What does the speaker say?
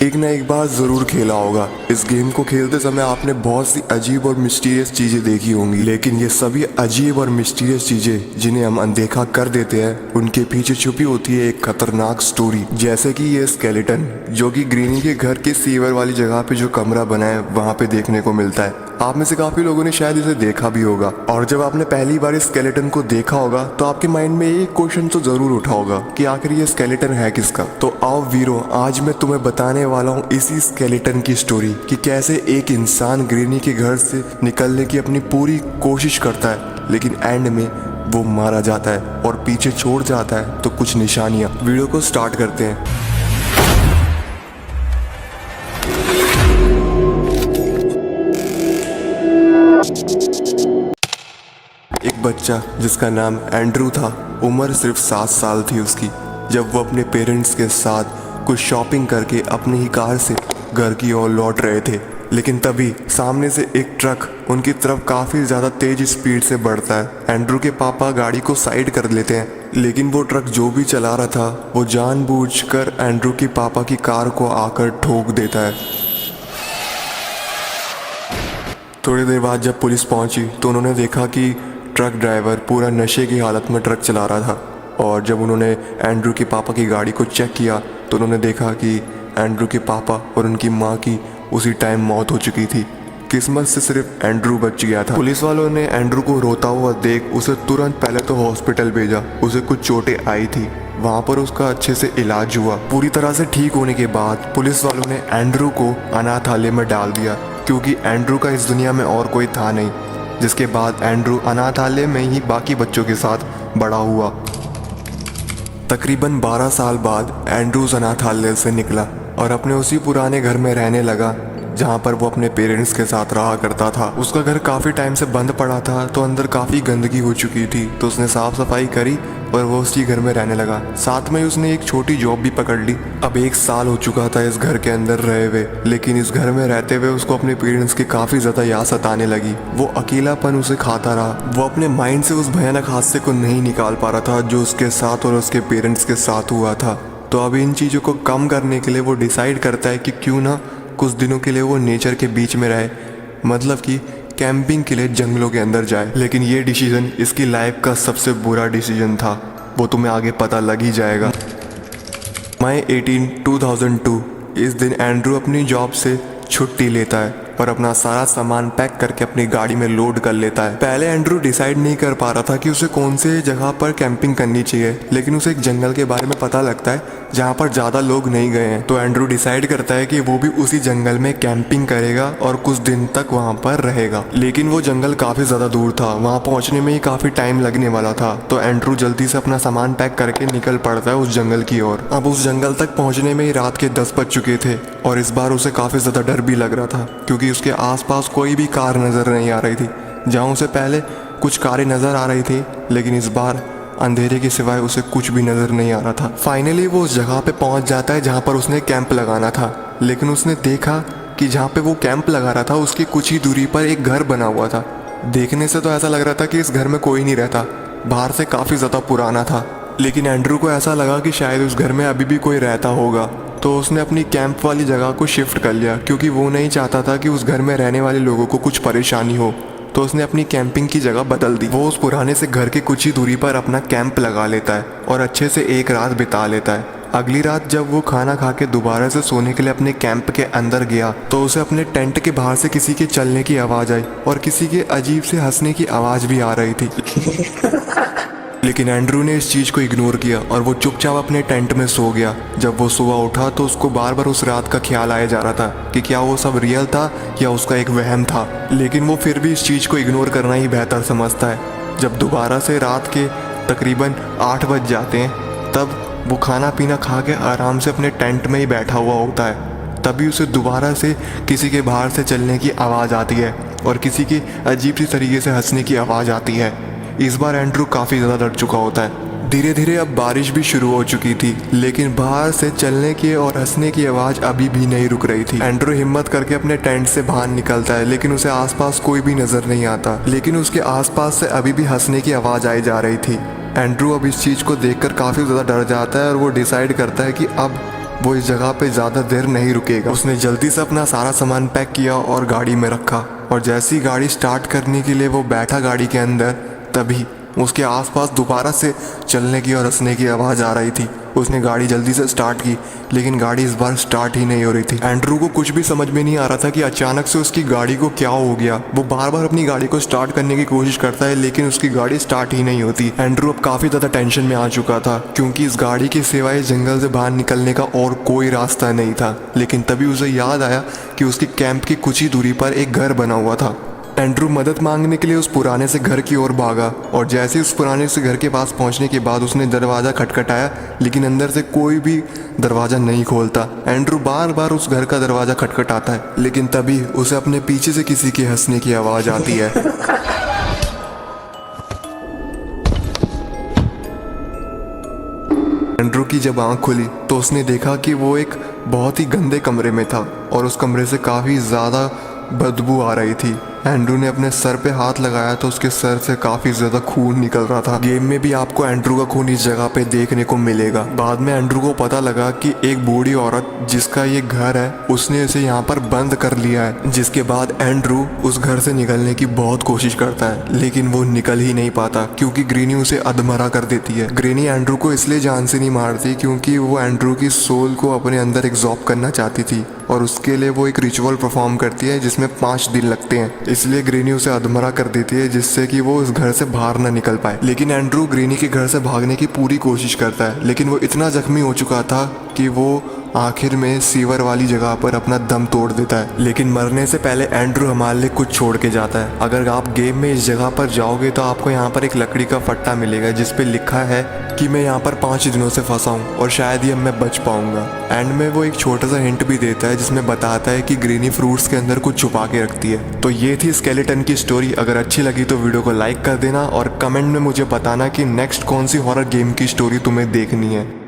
एक ना एक बार ज़रूर खेला होगा। इस गेम को खेलते समय आपने बहुत सी अजीब और मिस्टीरियस चीज़ें देखी होंगी, लेकिन ये सभी अजीब और मिस्टीरियस चीज़ें जिन्हें हम अनदेखा कर देते हैं, उनके पीछे छुपी होती है एक खतरनाक स्टोरी। जैसे कि ये स्केलेटन जो कि ग्रीनी के घर के सीवर वाली जगह पे जो कमरा बना है वहाँ पे देखने को मिलता है। आप में से काफ़ी लोगों ने शायद इसे देखा भी होगा, और जब आपने पहली बार इस स्केलेटन को देखा होगा तो आपके माइंड में एक क्वेश्चन तो ज़रूर उठा होगा कि आखिर ये स्केलेटन है किसका। तो आओ वीरो, आज मैं तुम्हें बताने वाला हूँ इसी स्केलेटन की स्टोरी कि कैसे एक इंसान ग्रीनी के घर से निकलने की अपनी पूरी कोशिश करता है, लेकिन एंड में वो मारा जाता है और पीछे छोड़ जाता है तो कुछ निशानियाँ। वीडियो को स्टार्ट करते हैं। एक बच्चा जिसका नाम एंड्रू था, उम्र सिर्फ 7 साल थी उसकी, जब वो अपने पेरेंट्स के साथ कुछ शॉपिंग करके अपनी ही कार से घर की ओर लौट रहे थे। लेकिन तभी सामने से एक ट्रक उनकी तरफ काफ़ी ज़्यादा तेज स्पीड से बढ़ता है। एंड्रू के पापा गाड़ी को साइड कर लेते हैं, लेकिन वो ट्रक जो भी चला रहा था वो जानबूझकर एंड्रू के पापा की कार को आकर ठोक देता है। थोड़ी देर बाद जब पुलिस पहुंची तो उन्होंने देखा कि ट्रक ड्राइवर पूरा नशे की हालत में ट्रक चला रहा था, और जब उन्होंने एंड्रू के पापा की गाड़ी को चेक किया तो उन्होंने देखा कि एंड्रू के पापा और उनकी माँ की उसी टाइम मौत हो चुकी थी। किस्मत से सिर्फ एंड्रू बच गया था। पुलिस वालों ने एंड्रू को रोता हुआ देख उसे तुरंत पहले तो हॉस्पिटल भेजा। उसे कुछ चोटें आई थी, वहाँ पर उसका अच्छे से इलाज हुआ। पूरी तरह से ठीक होने के बाद पुलिस वालों ने एंड्रू को अनाथालय में डाल दिया, क्योंकि एंड्रू का इस दुनिया में और कोई था नहीं। जिसके बाद एंड्रू अनाथालय में ही बाकी बच्चों के साथ बड़ा हुआ। तकरीबन 12 साल बाद एंड्रू अनाथालय से निकला और अपने उसी पुराने घर में रहने लगा जहाँ पर वो अपने पेरेंट्स के साथ रहा करता था। उसका घर काफ़ी टाइम से बंद पड़ा था, तो अंदर काफ़ी गंदगी हो चुकी थी, तो उसने साफ सफाई करी और वो उसी घर में रहने लगा। साथ में उसने एक छोटी जॉब भी पकड़ ली। अब 1 साल हो चुका था इस घर के अंदर रहे हुए, लेकिन इस घर में रहते हुए उसको अपने पेरेंट्स की काफ़ी ज़्यादा याद सताने लगी। वो अकेलापन उसे खाता रहा। वो अपने माइंड से उस भयानक हादसे को नहीं निकाल पा रहा था जो उसके साथ और उसके पेरेंट्स के साथ हुआ था। तो अब इन चीज़ों को कम करने के लिए वो डिसाइड करता है कि क्यों ना कुछ दिनों के लिए वो नेचर के बीच में रहे, मतलब कि कैंपिंग के लिए जंगलों के अंदर जाए। लेकिन ये डिसीजन इसकी लाइफ का सबसे बुरा डिसीजन था, वो तुम्हें आगे पता लग ही जाएगा। मई 18, 2002 इस दिन एंड्रू अपनी जॉब से छुट्टी लेता है और अपना सारा सामान पैक करके अपनी गाड़ी में लोड कर लेता है। पहले एंड्रू डिसाइड नहीं कर पा रहा था कि उसे कौन से जगह पर कैंपिंग करनी चाहिए, लेकिन उसे एक जंगल के बारे में पता लगता है जहाँ पर ज़्यादा लोग नहीं गए हैं। तो एंड्रू डिसाइड करता है कि वो भी उसी जंगल में कैंपिंग करेगा और कुछ दिन तक वहाँ पर रहेगा। लेकिन वो जंगल काफ़ी ज़्यादा दूर था, वहाँ पहुँचने में ही काफ़ी टाइम लगने वाला था। तो एंड्रू जल्दी से अपना सामान पैक करके निकल पड़ता है उस जंगल की ओर। अब उस जंगल तक पहुँचने में ही रात के 10 बज चुके थे, और इस बार उसे काफ़ी ज़्यादा डर भी लग रहा था, क्योंकि उसके आसपास कोई भी कार नज़र नहीं आ रही थी। जहाँ उसे पहले कुछ कारें नज़र आ रही थी, लेकिन इस बार अंधेरे के सिवाय उसे कुछ भी नज़र नहीं आ रहा था। फाइनली वो उस जगह पे पहुंच जाता है जहाँ पर उसने कैंप लगाना था, लेकिन उसने देखा कि जहाँ पे वो कैंप लगा रहा था उसकी कुछ ही दूरी पर एक घर बना हुआ था। देखने से तो ऐसा लग रहा था कि इस घर में कोई नहीं रहता, बाहर से काफ़ी ज़्यादा पुराना था। लेकिन एंड्रू को ऐसा लगा कि शायद उस घर में अभी भी कोई रहता होगा, तो उसने अपनी कैंप वाली जगह को शिफ्ट कर लिया, क्योंकि वो नहीं चाहता था कि उस घर में रहने वाले लोगों को कुछ परेशानी हो। तो उसने अपनी कैंपिंग की जगह बदल दी। वो उस पुराने से घर के कुछ ही दूरी पर अपना कैंप लगा लेता है और अच्छे से एक रात बिता लेता है। अगली रात जब वो खाना खा के दोबारा से सोने के लिए अपने कैंप के अंदर गया तो उसे अपने टेंट के बाहर से किसी के चलने की आवाज़ आई और किसी के अजीब से हंसने की आवाज़ भी आ रही थी। लेकिन एंड्रू ने इस चीज़ को इग्नोर किया और वो चुपचाप अपने टेंट में सो गया। जब वो सुबह उठा तो उसको बार बार उस रात का ख्याल आया जा रहा था कि क्या वो सब रियल था या उसका एक वहम था। लेकिन वो फिर भी इस चीज़ को इग्नोर करना ही बेहतर समझता है। जब दोबारा से रात के तकरीबन 8 बज जाते हैं, तब वो खाना पीना खा के आराम से अपने टेंट में ही बैठा हुआ होता है। तभी उसे दोबारा से किसी के बाहर से चलने की आवाज़ आती है और किसी के अजीब सी तरीके से हंसने की आवाज़ आती है। इस बार एंड्रू काफ़ी ज़्यादा डर चुका होता है। धीरे धीरे अब बारिश भी शुरू हो चुकी थी, लेकिन बाहर से चलने की और हंसने की आवाज़ अभी भी नहीं रुक रही थी। एंड्रू हिम्मत करके अपने टेंट से बाहर निकलता है, लेकिन उसे आसपास कोई भी नज़र नहीं आता। लेकिन उसके आसपास से अभी भी हंसने की आवाज़ आई जा रही थी। एंड्रू अब इस चीज़ को देखकर काफ़ी ज़्यादा डर जाता है और वो डिसाइड करता है कि अब वो इस जगह पे ज़्यादा देर नहीं रुकेगा। उसने जल्दी से अपना सारा सामान पैक किया और गाड़ी में रखा, और जैसी गाड़ी स्टार्ट करने के लिए वो बैठा गाड़ी के अंदर, तभी उसके आसपास दोबारा से चलने की और हंसने की आवाज़ आ रही थी। उसने गाड़ी जल्दी से स्टार्ट की, लेकिन गाड़ी इस बार स्टार्ट ही नहीं हो रही थी। एंड्रू को कुछ भी समझ में नहीं आ रहा था कि अचानक से उसकी गाड़ी को क्या हो गया। वो बार बार अपनी गाड़ी को स्टार्ट करने की कोशिश करता है, लेकिन उसकी गाड़ी स्टार्ट ही नहीं होती। एंड्रू अब काफ़ी ज़्यादा टेंशन में आ चुका था, क्योंकि इस गाड़ी के सिवाय जंगल से बाहर निकलने का और कोई रास्ता नहीं था। लेकिन तभी उसे याद आया कि उसके कैंप की कुछ ही दूरी पर एक घर बना हुआ था। एंड्रू मदद मांगने के लिए उस पुराने से घर की ओर भागा, और जैसे ही उस पुराने से घर के पास पहुंचने के बाद उसने दरवाज़ा खटखटाया, लेकिन अंदर से कोई भी दरवाज़ा नहीं खोलता। एंड्रू बार बार उस घर का दरवाज़ा खटखटाता है, लेकिन तभी उसे अपने पीछे से किसी के हंसने की आवाज़ आती है। एंड्रू की जब आँख खुली तो उसने देखा कि वो एक बहुत ही गंदे कमरे में था, और उस कमरे से काफ़ी ज़्यादा बदबू आ रही थी। एंड्रू ने अपने सर पे हाथ लगाया तो उसके सर से काफ़ी ज़्यादा खून निकल रहा था। गेम में भी आपको एंड्रू का खून इस जगह पे देखने को मिलेगा। बाद में एंड्रू को पता लगा कि एक बूढ़ी औरत जिसका ये घर है, उसने इसे यहाँ पर बंद कर लिया है। जिसके बाद एंड्रू उस घर से निकलने की बहुत कोशिश करता है, लेकिन वो निकल ही नहीं पाता, क्योंकि ग्रेनी उसे अधमरा कर देती है। ग्रेनी एंड्रू को इसलिए जान से नहीं मारती क्योंकि वो एंड्रू की सोल को अपने अंदर एब्जॉर्ब करना चाहती थी, और उसके लिए वो एक रिचुअल परफॉर्म करती है जिसमें 5 दिन लगते हैं। इसलिए ग्रेनी उसे अधमरा कर देती है, जिससे कि वो उस घर से बाहर ना निकल पाए। लेकिन एंड्रू ग्रेनी के घर से भागने की पूरी कोशिश करता है, लेकिन वो इतना जख्मी हो चुका था कि वो आखिर में सीवर वाली जगह पर अपना दम तोड़ देता है। लेकिन मरने से पहले एंड्रू हमारे लिए कुछ छोड़ के जाता है। अगर आप गेम में इस जगह पर जाओगे तो आपको यहाँ पर एक लकड़ी का फट्टा मिलेगा जिस पे लिखा है कि मैं यहाँ पर 5 दिनों से फंसा हूँ और शायद ही अब मैं बच पाऊंगा। एंड में वो एक छोटा सा हिंट भी देता है जिसमें बताता है कि ग्रेनी फ्रूट्स के अंदर कुछ छुपा के रखती है। तो ये थी स्केलेटन की स्टोरी। अगर अच्छी लगी तो वीडियो को लाइक कर देना, और कमेंट में मुझे बताना कि नेक्स्ट कौन सी हॉरर गेम की स्टोरी तुम्हें देखनी है।